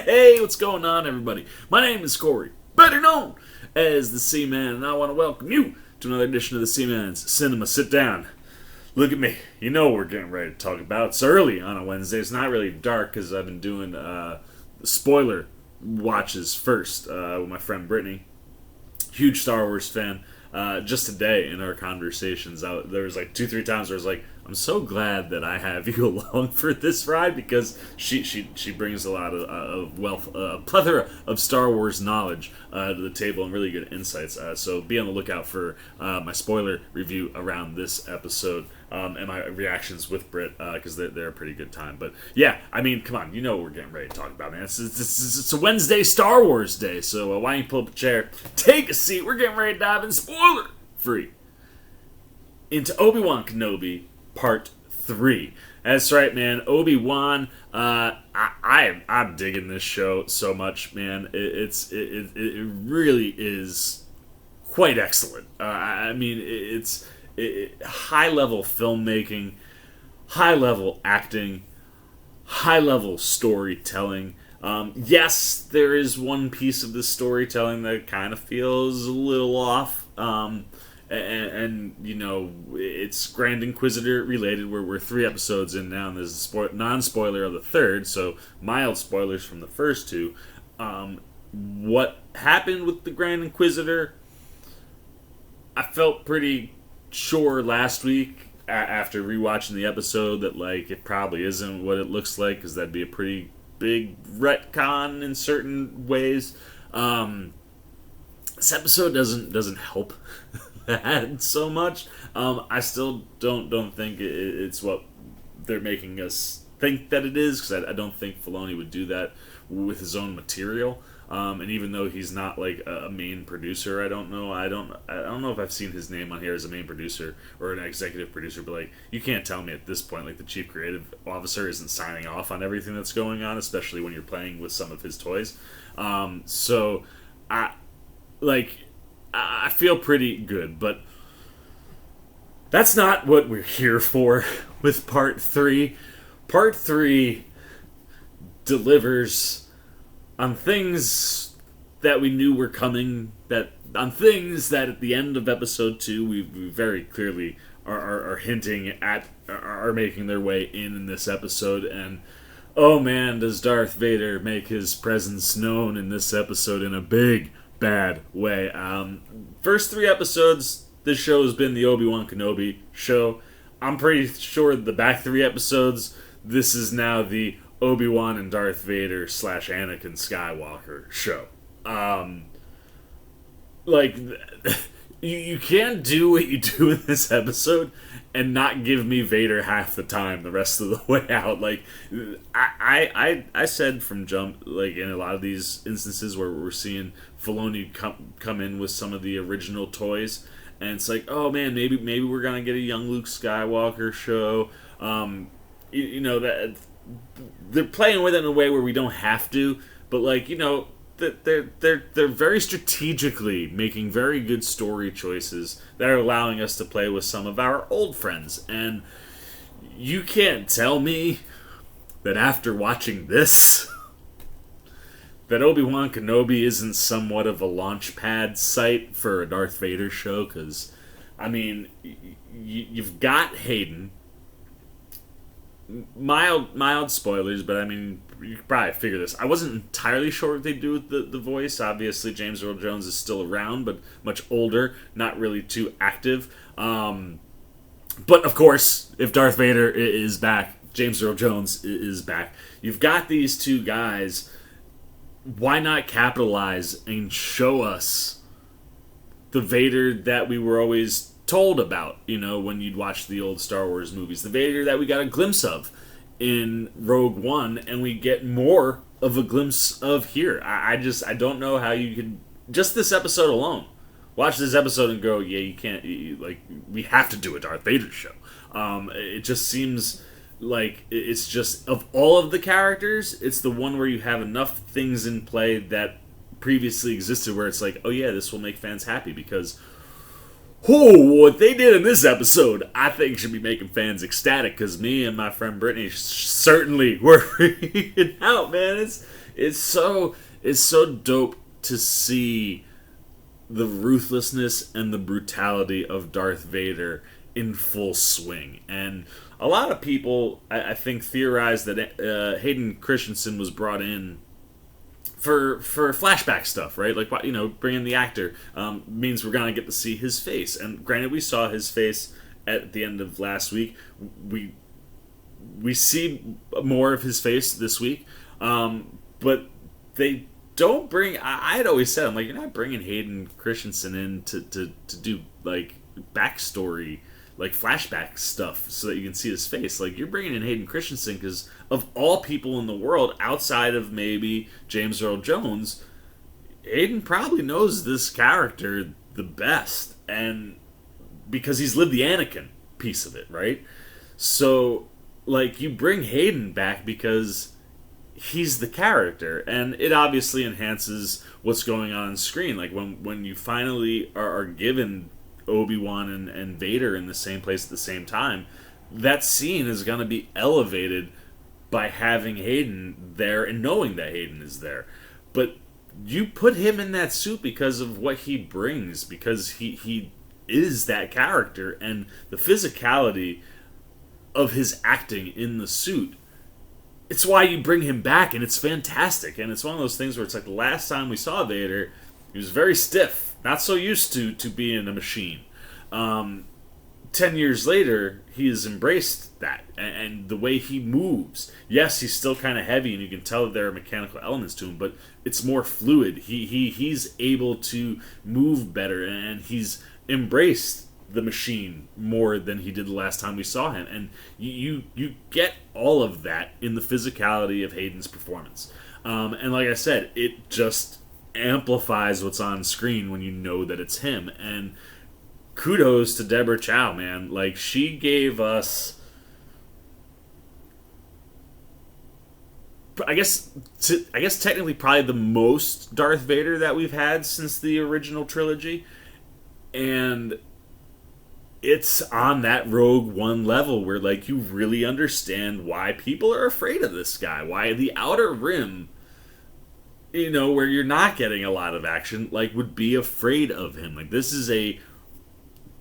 Hey, what's going on, everybody? My name is Corey, better known as the Seaman, and I want to welcome you to another edition of the Seaman's Cinema Sit-Down. Look at me. You know what we're getting ready to talk about. It's early on a Wednesday. It's not really dark because I've been doing spoiler watches first with my friend Brittany. Huge Star Wars fan. Just today in our conversations, there was like 2-3 times where I was like, I'm so glad that I have you along for this ride because she brings a lot of wealth, a plethora of Star Wars knowledge to the table and really good insights. So be on the lookout for my spoiler review around this episode and my reactions with Britt because they're a pretty good time. But yeah, I mean, come on, you know what we're getting ready to talk about, man. It's a Wednesday Star Wars day, so why don't you pull up a chair, take a seat, we're getting ready to dive in spoiler free into Obi Wan Kenobi Part 3. That's right, man. Obi Wan. I'm digging this show so much, man. It really is quite excellent. I mean, it's high level filmmaking, high level acting, high level storytelling. Yes, there is one piece of the storytelling that kind of feels a little off. And you know, it's Grand Inquisitor related. We're 3 episodes in now, and there's a non-spoiler of the third, so mild spoilers from the first 2. What happened with the Grand Inquisitor, I felt pretty sure last week after rewatching the episode that like it probably isn't what it looks like, because that'd be a pretty big retcon in certain ways. This episode doesn't help that so much. I still don't think it's what they're making us think that it is, because I don't think Filoni would do that with his own material. And even though he's not like a main producer, I don't know if I've seen his name on here as a main producer or an executive producer. But like, you can't tell me at this point like the chief creative officer isn't signing off on everything that's going on, especially when you're playing with some of his toys. So I feel pretty good, but that's not what we're here for with Part 3. Part 3 delivers on things that we knew were coming, on things that at the end of Episode 2 we very clearly are hinting at, are making their way in this episode. And oh man, does Darth Vader make his presence known in this episode in a big bad way. First 3 episodes, this show has been the Obi Wan Kenobi show. I'm pretty sure the back 3 episodes, this is now the Obi Wan and Darth Vader / Anakin Skywalker show. You can't do what you do in this episode and not give me Vader half the time the rest of the way out. Like, I said from jump, like in a lot of these instances where we're seeing Filoni come in with some of the original toys, and it's like, oh man, maybe we're gonna get a young Luke Skywalker show. You know, that they're playing with it in a way where we don't have to, but like, you know, they're very strategically making very good story choices that are allowing us to play with some of our old friends. And you can't tell me that after watching this that Obi-Wan Kenobi isn't somewhat of a launch pad site for a Darth Vader show, because I mean, you've got Hayden. Mild spoilers, but I mean, you could probably figure this. I wasn't entirely sure what they'd do with the voice. Obviously, James Earl Jones is still around, but much older, not really too active. But of course, if Darth Vader is back, James Earl Jones is back. You've got these 2 guys. Why not capitalize and show us the Vader that we were always told about, you know, when you'd watch the old Star Wars movies, the Vader that we got a glimpse of in Rogue One, and we get more of a glimpse of here. I don't know how you could, just this episode alone, watch this episode and go, yeah, you can't, we have to do a Darth Vader show. It just seems like it's just, of all of the characters, it's the one where you have enough things in play that previously existed where it's like, oh yeah, this will make fans happy, because Oh, what they did in this episode, I think should be making fans ecstatic, because me and my friend Brittany certainly were freaking out, man. It's so dope to see the ruthlessness and the brutality of Darth Vader in full swing. And a lot of people, I think, theorize that Hayden Christensen was brought in for flashback stuff, right? Like, bringing the actor means we're gonna get to see his face. And granted, we saw his face at the end of last week. We see more of his face this week, but they don't bring. I had always said, I'm like, you're not bringing Hayden Christensen in to do like backstory, like flashback stuff, so that you can see his face. Like, you're bringing in Hayden Christensen because of all people in the world, outside of maybe James Earl Jones, Hayden probably knows this character the best, and because he's lived the Anakin piece of it, right? So, like, you bring Hayden back because he's the character, and it obviously enhances what's going on screen. Like, when you finally are given Obi-Wan and Vader in the same place at the same time, that scene is going to be elevated by having Hayden there and knowing that Hayden is there. But you put him in that suit because of what he brings, because he is that character, and the physicality of his acting in the suit. It's why you bring him back, and it's fantastic. And it's one of those things where it's like the last time we saw Vader, he was very stiff, not so used to being a machine. 10 years later, he has embraced that, and the way he moves. Yes, he's still kind of heavy, and you can tell that there are mechanical elements to him, but it's more fluid. He's able to move better, and he's embraced the machine more than he did the last time we saw him. And you get all of that in the physicality of Hayden's performance. And like I said, it just amplifies what's on screen when you know that it's him. And kudos to Deborah Chow, man. Like, she gave us, I guess technically probably the most Darth Vader that we've had since the original trilogy. And it's on that Rogue One level where, like, you really understand why people are afraid of this guy. Why the Outer Rim, where you're not getting a lot of action, like, would be afraid of him. Like, this is a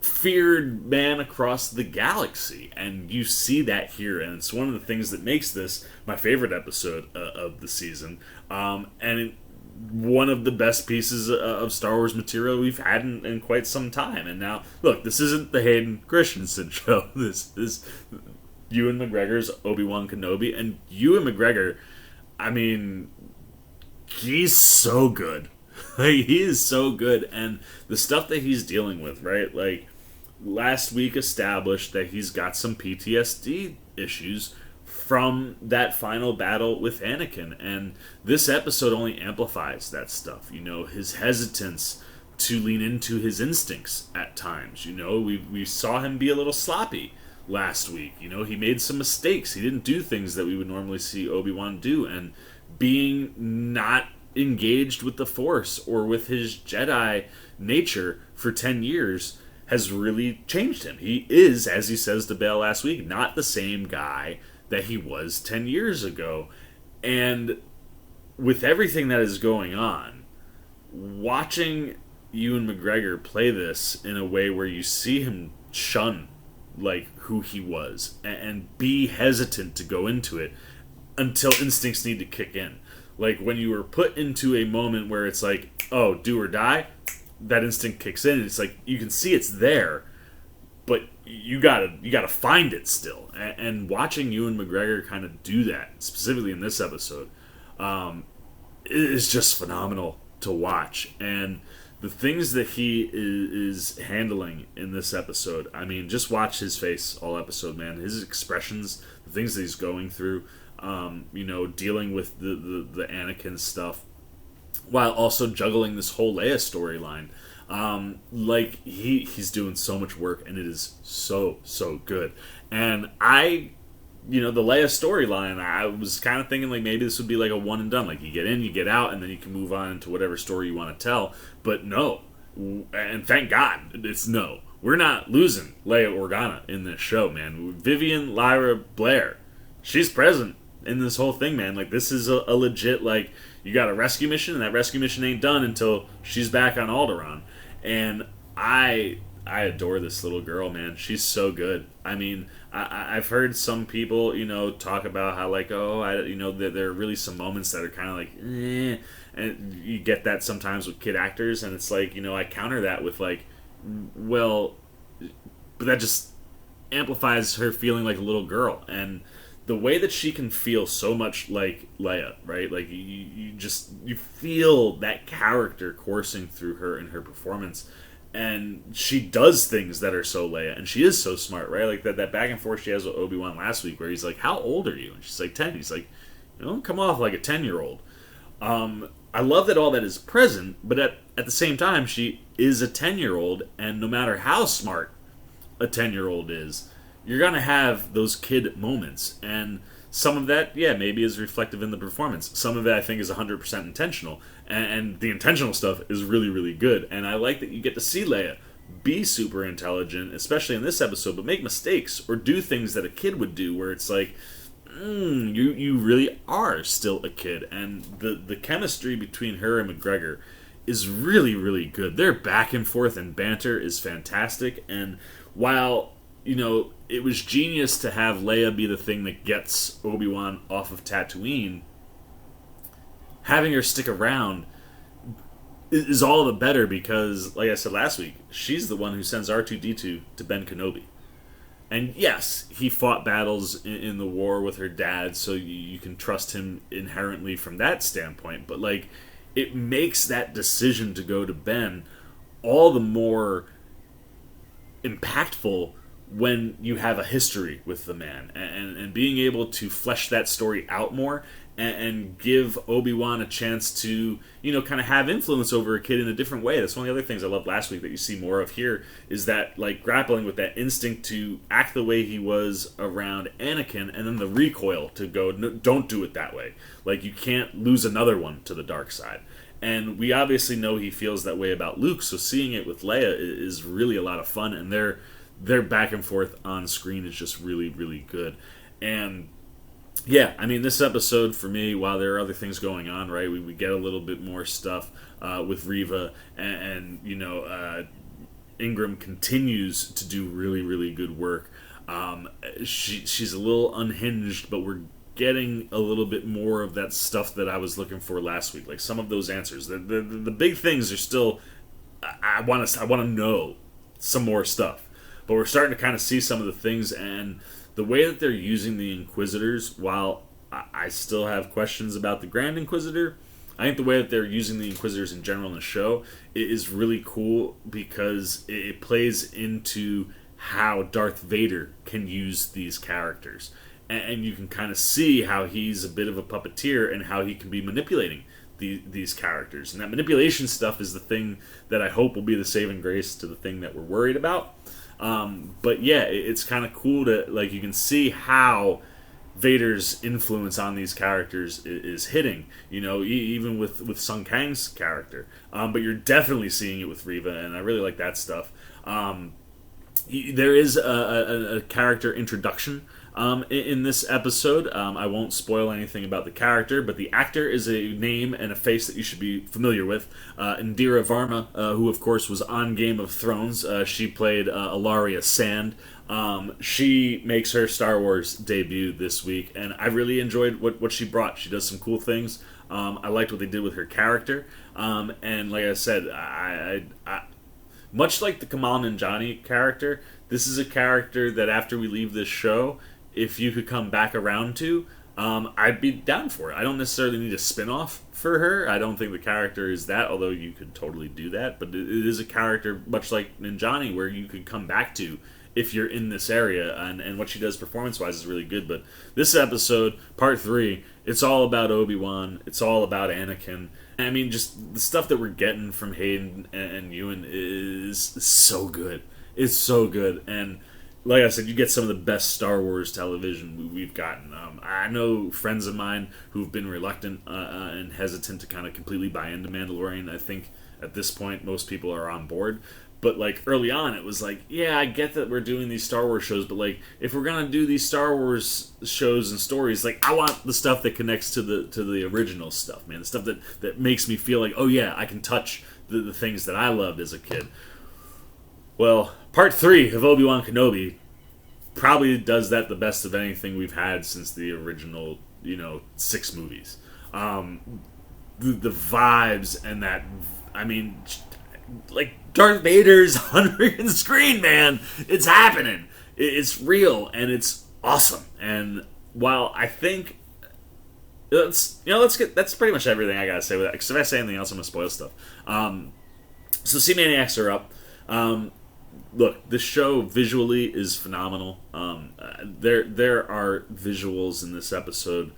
feared man across the galaxy, and you see that here, and it's one of the things that makes this my favorite episode of the season, and one of the best pieces of Star Wars material we've had in quite some time. And now, look, this isn't the Hayden Christensen show. This is Ewan McGregor's Obi Wan Kenobi, and Ewan McGregor, I mean, he's so good. Like, he is so good, and the stuff that he's dealing with, right? Like, last week established that he's got some PTSD issues from that final battle with Anakin, and this episode only amplifies that stuff. His hesitance to lean into his instincts at times. We saw him be a little sloppy last week. He made some mistakes. He didn't do things that we would normally see Obi-Wan do, and being not engaged with the Force or with his Jedi nature for 10 years has really changed him. He is, as he says to Bail last week, not the same guy that he was 10 years ago. And with everything that is going on, watching Ewan McGregor play this in a way where you see him shun, like, who he was, and be hesitant to go into it until instincts need to kick in. Like, when you were put into a moment where it's like, oh, do or die, that instinct kicks in, and it's like, you can see it's there, but you gotta find it still. And watching Ewan McGregor kind of do that, specifically in this episode, is just phenomenal to watch. And the things that he is handling in this episode, I mean, just watch his face all episode, man. His expressions, the things that he's going through, dealing with the Anakin stuff, while also juggling this whole Leia storyline. Like, he's doing so much work, and it is so good. And the Leia storyline, I was kind of thinking, like, maybe this would be like a one and done. Like, you get in, you get out, and then you can move on to whatever story you want to tell. But no. And thank God it's no. we're not losing Leia Organa in this show, man. Vivian Lyra Blair, she's present in this whole thing, man. Like, this is a legit, like, you got a rescue mission, and that rescue mission ain't done until she's back on Alderaan. And I adore this little girl, man. She's so good. I mean, I've heard some people, talk about how, like, that there are really some moments that are kind of like, and you get that sometimes with kid actors, and it's like, I counter that with, like, well, but that just amplifies her feeling like a little girl. And the way that she can feel so much like Leia, right? Like, you feel that character coursing through her in her performance. And she does things that are so Leia, and she is so smart, right? Like that back and forth she has with Obi Wan last week, where he's like, "How old are you?" And she's like, 10. He's like, come off like a 10-year-old. I love that all that is present, but at the same time, she is a 10-year-old, and no matter how smart a 10-year-old is, you're gonna have those kid moments, and some of that, yeah, maybe is reflective in the performance. Some of it, I think, is 100% intentional. And the intentional stuff is really, really good. And I like that you get to see Leia be super intelligent, especially in this episode, but make mistakes or do things that a kid would do, where it's like, you really are still a kid. And the chemistry between her and McGregor is really, really good. Their back and forth and banter is fantastic. And while it was genius to have Leia be the thing that gets Obi-Wan off of Tatooine, having her stick around is all the better because, like I said last week, she's the one who sends R2-D2 to Ben Kenobi. And yes, he fought battles in the war with her dad, so you can trust him inherently from that standpoint. But, like, it makes that decision to go to Ben all the more impactful when you have a history with the man, and being able to flesh that story out more and give Obi-Wan a chance to, kind of have influence over a kid in a different way. That's one of the other things I loved last week that you see more of here, is that, like, grappling with that instinct to act the way he was around Anakin, and then the recoil to go, no, don't do it that way. Like, you can't lose another one to the dark side. And we obviously know he feels that way about Luke, so seeing it with Leia is really a lot of fun, and their back and forth on screen is just really, really good. And yeah, I mean, this episode for me, while there are other things going on, right, we get a little bit more stuff with Reva, and Ingram continues to do really, really good work. She's a little unhinged, but we're getting a little bit more of that stuff that I was looking for last week. Like, some of those answers, the big things are still, I want to know some more stuff. But we're starting to kind of see some of the things, and the way that they're using the Inquisitors, while I still have questions about the Grand Inquisitor, I think the way that they're using the Inquisitors in general in the show is really cool, because it plays into how Darth Vader can use these characters. And you can kind of see how he's a bit of a puppeteer and how he can be manipulating these characters. And that manipulation stuff is the thing that I hope will be the saving grace to the thing that we're worried about. But yeah, it's kind of cool to, like, you can see how Vader's influence on these characters is hitting, even with Sung Kang's character. But you're definitely seeing it with Reva, and I really like that stuff. There is a character introduction in this episode. I won't spoil anything about the character, but the actor is a name and a face that you should be familiar with. Indira Varma, who of course was on Game of Thrones. She played Ilaria Sand. She makes her Star Wars debut this week, and I really enjoyed what she brought. She does some cool things. I liked what they did with her character. And like I said, I much like the Kamal Nanjiani character, this is a character that after we leave this show, if you could come back around to, I'd be down for it. I don't necessarily need a spin-off for her. I don't think the character is that, although you could totally do that. But it is a character, much like Nanjiani, where you could come back to if you're in this area. And what she does performance-wise is really good. But this episode, part 3, it's all about Obi-Wan. It's all about Anakin. I mean, just the stuff that we're getting from Hayden and Ewan is so good. It's so good. And like I said, you get some of the best Star Wars television we've gotten. I know friends of mine who've been reluctant and hesitant to kind of completely buy into Mandalorian. I think at this point most people are on board. But like early on, it was like, yeah, I get that we're doing these Star Wars shows, but like if we're gonna do these Star Wars shows and stories, like I want the stuff that connects to the original stuff, man. The stuff that makes me feel like, oh yeah, I can touch the things that I loved as a kid. Well, part 3 of Obi Wan Kenobi probably does that the best of anything we've had since the original, 6 movies. The vibes and that, I mean, like Darth Vader's on the screen, man. It's happening. It's real and it's awesome. And while I think that's pretty much everything I gotta say with that. Because if I say anything else, I'm gonna spoil stuff. So Sea Maniacs are up. Look, this show visually is phenomenal. There are visuals in this episode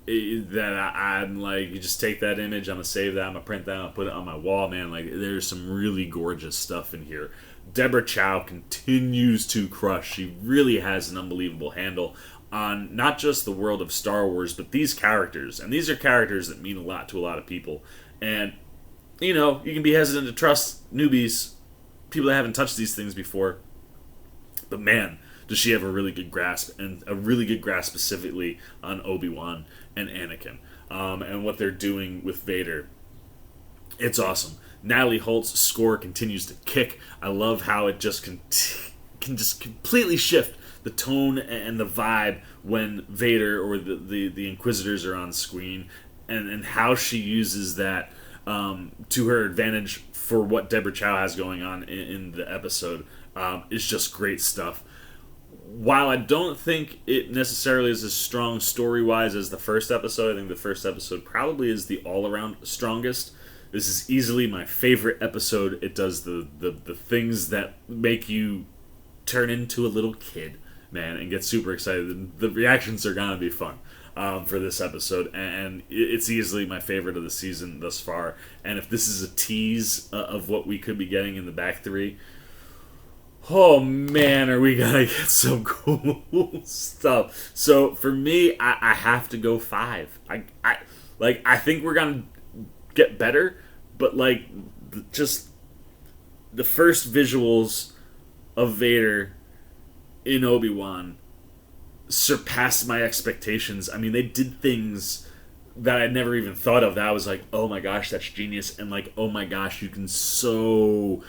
that I'm like, you just take that image, I'm gonna save that, I'm gonna print that, I'm gonna put it on my wall, man. Like, there's some really gorgeous stuff in here. Deborah Chow continues to crush. She really has an unbelievable handle on not just the world of Star Wars, but these characters. And these are characters that mean a lot to a lot of people. And, you can be hesitant to trust newbies, people that haven't touched these things before. But man, does she have a really good grasp, and a really good grasp specifically on Obi-Wan and Anakin, and what they're doing with Vader. It's awesome. Natalie Holt's score continues to kick. I love how it just can just completely shift the tone and the vibe when Vader or the Inquisitors are on screen, and how she uses that to her advantage for what Deborah Chow has going on in the episode. Is just great stuff. While I don't think it necessarily is as strong story-wise as the first episode, I think the first episode probably is the all-around strongest. This is easily my favorite episode. It does the things that make you turn into a little kid, man, and get super excited. The reactions are gonna be fun for this episode, and it's easily my favorite of the season thus far. And if this is a tease of what we could be getting in the back 3, oh man, are we gonna get some cool stuff. So for me, I have to go 5. I think we're gonna get better, but like just the first visuals of Vader in Obi-Wan surpassed my expectations. I mean, they did things that I'd never even thought of, that I was like, oh my gosh, that's genius. And like, oh my gosh, you can so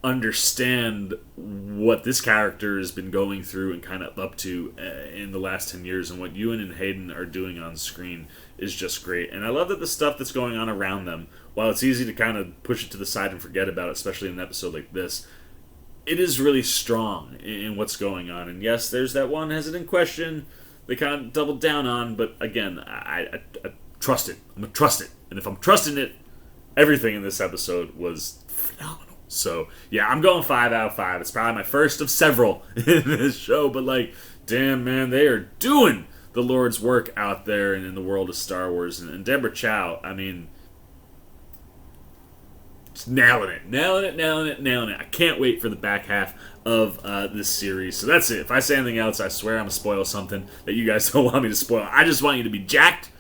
understand what this character has been going through and kind of up to in the last 10 years, and what Ewan and Hayden are doing on screen is just great. And I love that the stuff that's going on around them, while it's easy to kind of push it to the side and forget about it, especially in an episode like this, it is really strong in what's going on. And yes, there's that one hesitant question they kind of doubled down on, but again, I trust it. I'm going to trust it. And if I'm trusting it, everything in this episode was phenomenal. So, yeah, I'm going 5 out of 5. It's probably my first of several in this show, but like, damn, man, they are doing the Lord's work out there and in the world of Star Wars. And Deborah Chow, I mean, it's nailing it. I can't wait for the back half of this series. So that's it. If I say anything else, I swear I'm going to spoil something that you guys don't want me to spoil. I just want you to be jacked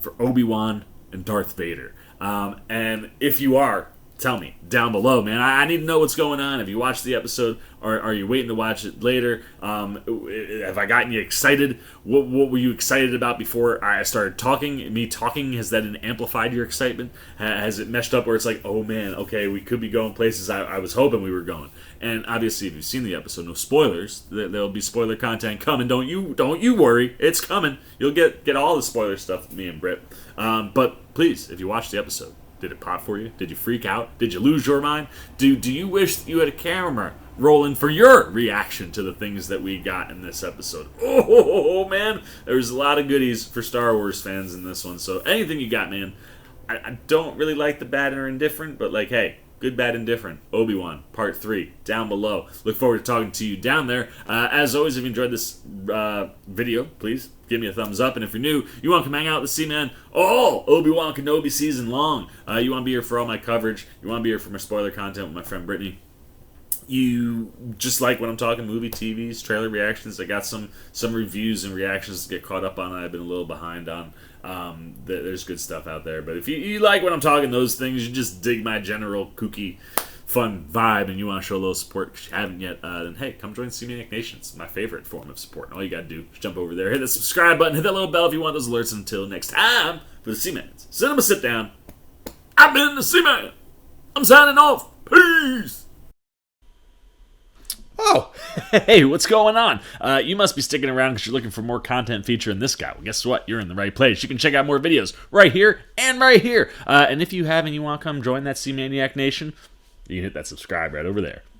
for Obi-Wan and Darth Vader. And if you are, tell me down below, man. I need to know what's going on. Have you watched the episode, or are you waiting to watch it later? Have I gotten you excited? What were you excited about before I started talking? Me talking, has that amplified your excitement? Has it meshed up where it's like, oh man, okay, we could be going places I was hoping we were going? And obviously, if you've seen the episode, no spoilers. There'll be spoiler content coming. Don't you worry, it's coming. You'll get all the spoiler stuff with me and Britt. But please, if you watched the episode, did it pop for you? Did you freak out? Did you lose your mind? Do you wish that you had a camera rolling for your reaction to the things that we got in this episode? Oh man, there's a lot of goodies for Star Wars fans in this one. So anything you got, man. I don't really like the bad or indifferent, but like, hey, good, bad, indifferent. Obi-Wan, part 3, down below. Look forward to talking to you down there. As always, if you enjoyed this video, please give me a thumbs up. And if you're new, you want to come hang out with the C-Man all Obi-Wan Kenobi season long, you want to be here for all my coverage, you want to be here for my spoiler content with my friend Brittany, you just like when I'm talking movie, TVs, trailer reactions, I got some reviews and reactions to get caught up on. I've been a little behind on. There's good stuff out there. But if you like when I'm talking those things, you just dig my general kooky, fun vibe, and you want to show a little support because you haven't yet, then hey, come join C-Maniac Nation. It's my favorite form of support. And all you got to do is jump over there, hit that subscribe button, hit that little bell if you want those alerts. Until next time, for the C-Mans Cinema Sit Down, I've been the C-Man. I'm signing off. Peace. Oh, hey, what's going on? You must be sticking around because you're looking for more content featuring this guy. Well, guess what? You're in the right place. You can check out more videos right here and right here. And if you have and you want to come join that C-Maniac Nation, you can hit that subscribe right over there.